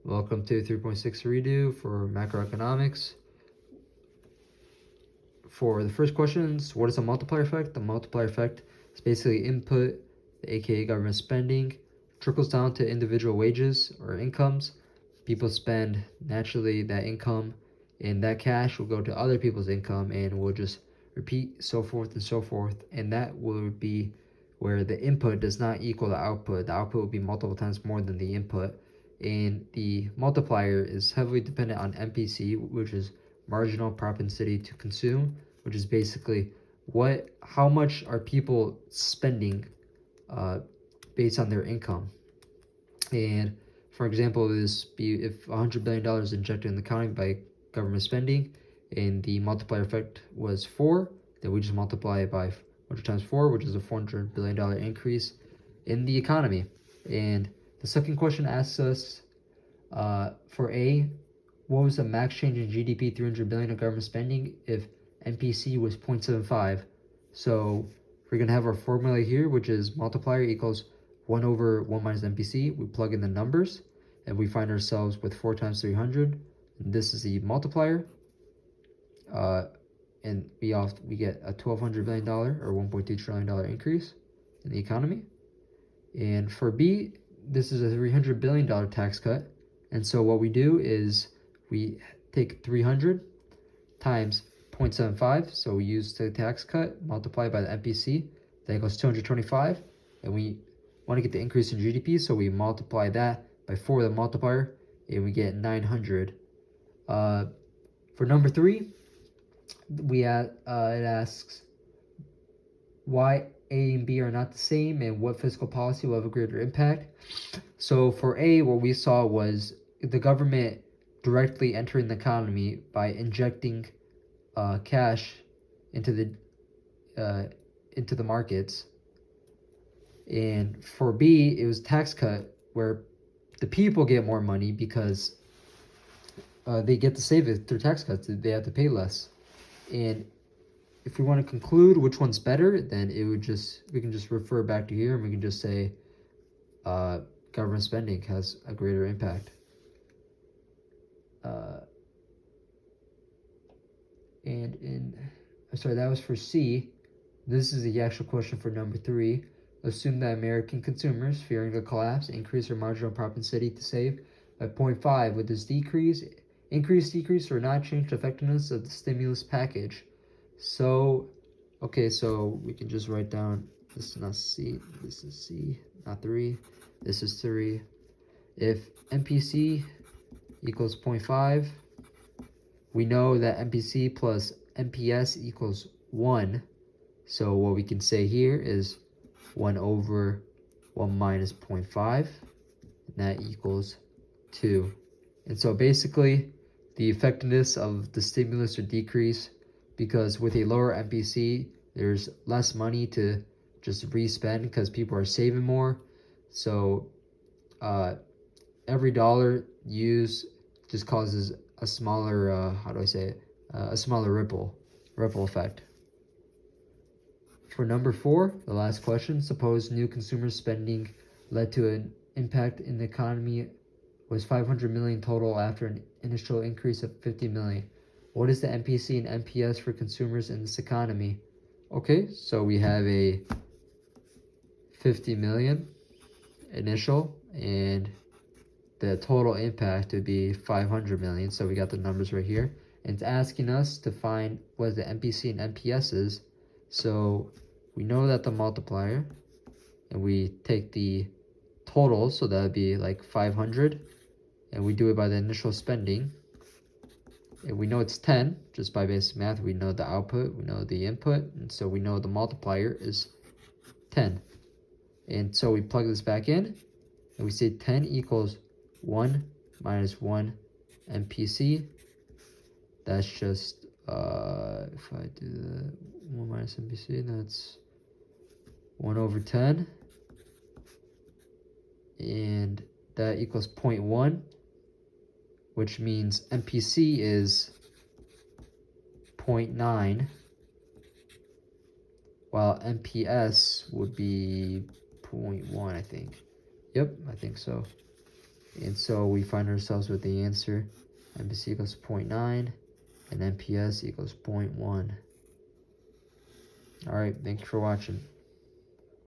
Welcome to 3.6 redo for macroeconomics. For the first questions, what is a multiplier effect? The multiplier effect is basically input, aka government spending, trickles down to individual wages or incomes. People spend naturally that income, and that cash will go to other people's income, and will just repeat so forth and so forth. And that will be where the input does not equal the output. The output will be multiple times more than the input. And the multiplier is heavily dependent on MPC, which is marginal propensity to consume, which is basically how much are people spending based on their income. And for example, this be if $100 billion is injected in the economy by government spending, and the multiplier effect was 4, then we just multiply it by 100 times 4, which is a $400 billion increase in the economy. And the second question asks us, for A, what was the max change in GDP, 300 billion of government spending, if MPC was 0.75? So we're going to have our formula here, which is multiplier equals 1 over 1 minus MPC. We plug in the numbers, and we find ourselves with 4 times 300. And this is the multiplier. And we get a $1,200 billion or $1.2 trillion increase in the economy. And for B, this is a $300 billion tax cut. And so what we do is we take 300 times 0.75. So we use the tax cut, multiply by the MPC. That equals 225. And we want to get the increase in GDP, so we multiply that by 4, the multiplier, and we get 900. For number 3, it asks why A and B are not the same, and what fiscal policy will have a greater impact. So for A, what we saw was the government directly entering the economy by injecting cash into the markets. And for B, it was tax cut, where the people get more money because they get to save it through tax cuts. They have to pay less. And if we want to conclude which one's better, then we can just refer back to here, and we can just say government spending has a greater impact. That was for C. This is the actual question for number 3. Assume that American consumers, fearing a collapse, increase their marginal propensity to save by 0.5. Would this increase, or not change the effectiveness of the stimulus package? So we can just write down, this is not C, this is C, not 3, this is 3. If MPC equals 0.5, we know that MPC plus MPS equals 1. So what we can say here is 1 over 1 minus 0.5, and that equals 2. And so basically, the effectiveness of the stimulus would decrease, because with a lower MPC, there's less money to just re-spend because people are saving more. So every dollar used just causes a smaller, a smaller ripple effect. For number 4, the last question, suppose new consumer spending led to an impact in the economy was 500 million total after an initial increase of 50 million. What is the MPC and MPS for consumers in this economy? Okay, so we have a 50 million initial, and the total impact would be 500 million. So we got the numbers right here. And it's asking us to find what the MPC and MPS is. So we know that the multiplier, and we take the total, so that would be like 500, and we do it by the initial spending. And we know it's 10 just by basic math. We know the output, we know the input, and so we know the multiplier is 10. And so we plug this back in, and we say 10 equals 1 minus 1 MPC. That's just, if I do the 1 minus MPC, that's 1 over 10. And that equals 0.1, which means MPC is 0.9, while MPS would be 0.1, I think. Yep, I think so. And so we find ourselves with the answer MPC equals 0.9 and MPS equals 0.1. Alright, thanks for watching.